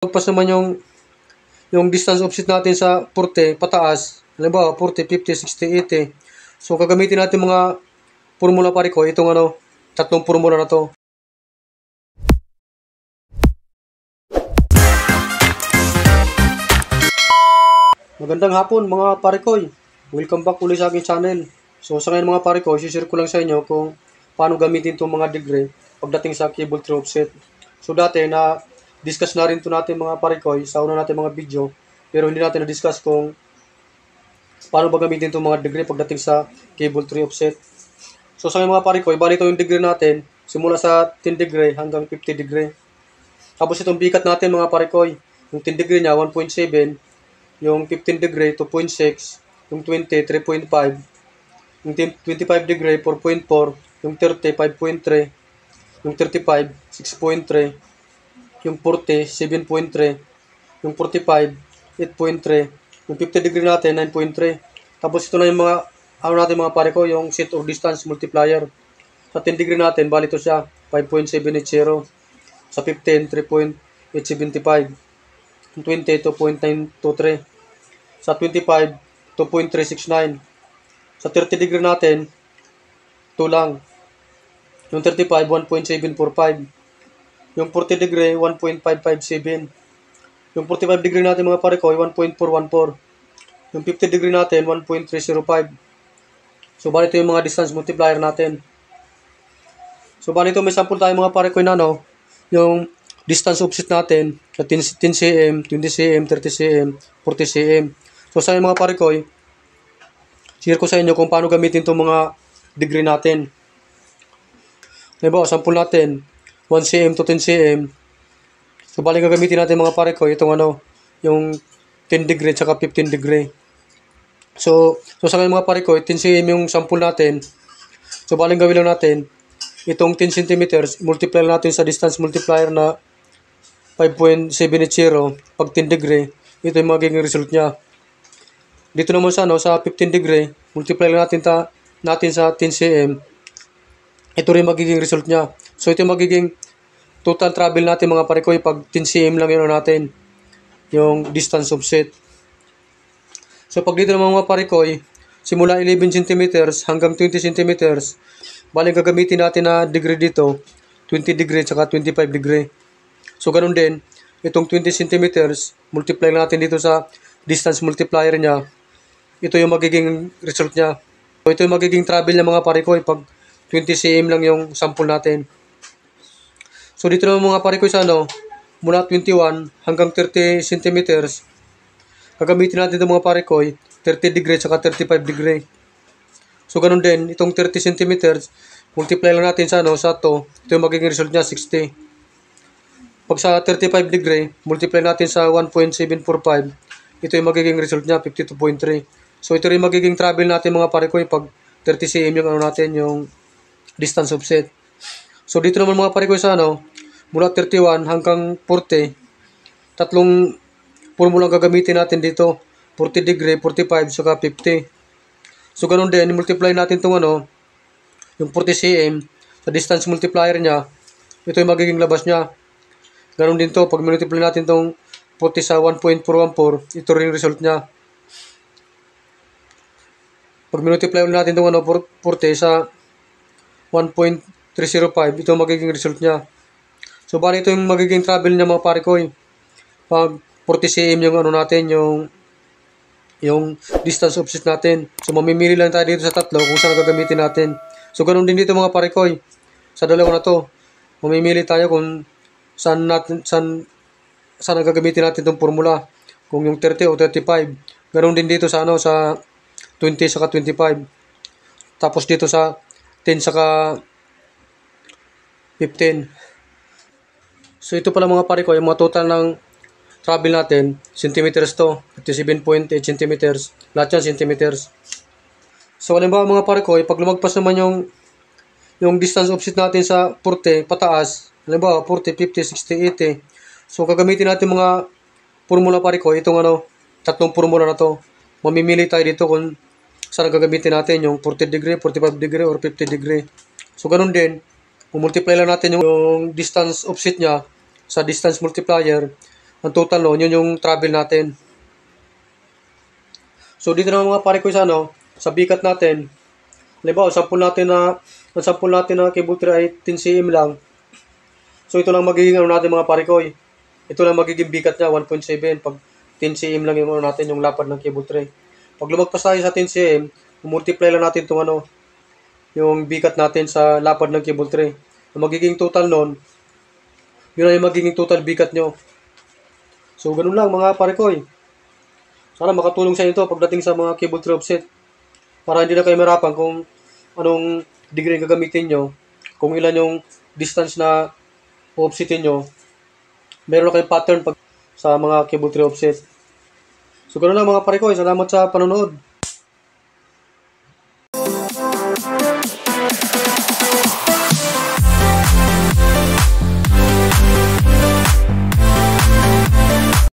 Pagpas naman yung distance offset natin sa 40 pataas, halimbawa 40, 50, 60, 80. So gagamitin natin mga formula pare ko, itong tatlong formula na to. Magandang hapon mga pare ko. Welcome back ulit sa aking channel. So sa ngayon mga pare ko, i-share ko lang sa inyo kung paano gamitin itong mga degree pagdating sa cable tree offset. So dati na discuss na rin ito natin mga pare ko sa una natin mga video, pero hindi natin na-discuss kung paano ba gamitin itong mga degree pagdating sa cable tree offset. So sa ngayon mga pare ko, bali ito yung degree natin simula sa 10 degree hanggang 50 degree. Tapos itong bikat natin mga pare ko, yung 10 degree niya 1.7, yung 15 degree 2.6, yung 20 3.5, yung 25 degree 4.4, yung 30 5.3, yung 35 6.3, yung 40 7.3, yung 45 8.3, yung 50 degree natin 9.3. Tapos ito na yung mga natin mga pare ko, yung set or distance multiplier. Sa 10 degree natin bali ito siya 5.780, sa 15 3.875, 20 2.923, sa 25 2.369, sa 30 degree natin 2 lang, yung 35 1.745, yung 40 degree 1.557, yung 45 degree natin mga pare ko 1.414, yung 50 degree natin 1.305. So bali ito yung mga distance multiplier natin. So bali ito may sample tayo mga pare ko na yung distance offset natin sa 10 cm, 20 cm, 30 cm, 40 cm. So sa mga pare ko, share ko sa inyo kung paano gamitin itong mga degree natin. Diba, sample natin 1 cm to 10 cm. So bali gagamitin natin mga pare ko itong yung 10 degree tsaka 15 degree. So sa mga pare ko, 10 cm yung sample natin. So bali gawin lang natin itong 10 cm, multiply natin sa distance multiplier na 5.780 pag 10 degree, ito yung magiging result niya. Dito naman sa sa 15 degree, multiply natin sa 10 cm. Ito rin magiging result niya. So ito yung magiging total travel natin mga pare ko pag 10 cm lang yun natin, yung distance offset. So pag dito naman mga pare ko, simula 11 cm hanggang 20 cm, bali gagamitin natin na degree dito, 20 degree tsaka 25 degree. So ganun din, itong 20 cm, multiply natin dito sa distance multiplier niya. Ito yung magiging result niya. So ito yung magiging travel ng mga pare ko pag 20 cm lang yung sample natin. So dito naman mga pare ko sa mula 21 hanggang 30 cm, gagamitin natin itong mga pare ko 30 degree tsaka 35 degree. So ganun din, itong 30 cm, multiply lang natin sa to. Ito yung magiging result niya, 60. Pag sa 35 degree, multiply natin sa 1.745, ito yung magiging result niya, 52.3. So ito rin magiging travel natin mga pare ko pag 30 cm yung natin, yung distance offset. So dito naman mga pare ko sa mula 31 hanggang 40, tatlong formula gagamitin natin dito, 40 degree, 45, saka 50. So ganun din, multiply natin itong yung 40 cm sa distance multiplier niya, ito yung magiging labas niya. Ganun din to, pag multiply natin itong 40 sa 1.414, ito rin yung result niya. Pag multiply natin itong 40 sa 1.305, ito magiging result niya. So bali ito yung magiging travel niya mga pare ko. Pag 40 cm yung natin, yung distance offset natin. So mamimili lang tayo dito sa tatlo kung saan gagamitin natin. So ganun din dito mga pare ko. Sa dalawa na to, mamimili tayo kung saan gagamitin natin itong formula. Kung yung 30 o 35. Ganun din dito sa sa 20 saka 25. Tapos dito sa 10 saka 15. So ito pala mga pare ko, yung mga total ng travel natin, centimeters to, 57.8 centimeters, lahat yan centimeters. So halimbawa mga pare ko, pag lumagpas naman yung distance offset natin sa 40 pataas, halimbawa 40, 50, 60, 80, so gagamitin natin mga formula pare ko, itong tatlong formula na to. Mamimili tayo dito kung saan gagamitin natin, yung 40 degree, 45 degree, or 50 degree. So ganun din, kung multiply lang natin yung distance offset niya sa distance multiplier, ang total noon, yun yung travel natin. So dito na mga pare ko sa bikat natin, halimbawa, ang sample natin na cable tray ay 10 cm lang. So ito lang magiging natin mga pare ko. Ito lang magiging bikat niya, 1.7 pag 10 cm lang yung natin, yung lapad ng cable tray. Pag lumagpas tayo sa 10 cm, multiply lang natin itong yung bikat natin sa lapad ng cable tray. Ang magiging total nun, yun ay magiging total bikat nyo. So ganun lang mga pare ko. Sana makatulong sa inyo ito pagdating sa mga cable tray offset. Para hindi na kayo marapan kung anong degree ang gagamitin nyo, kung ilan yung distance na offsetin nyo, meron na kayong pattern sa mga cable tray offset. So, ganoon lang mga pare ko. Salamat sa panonood.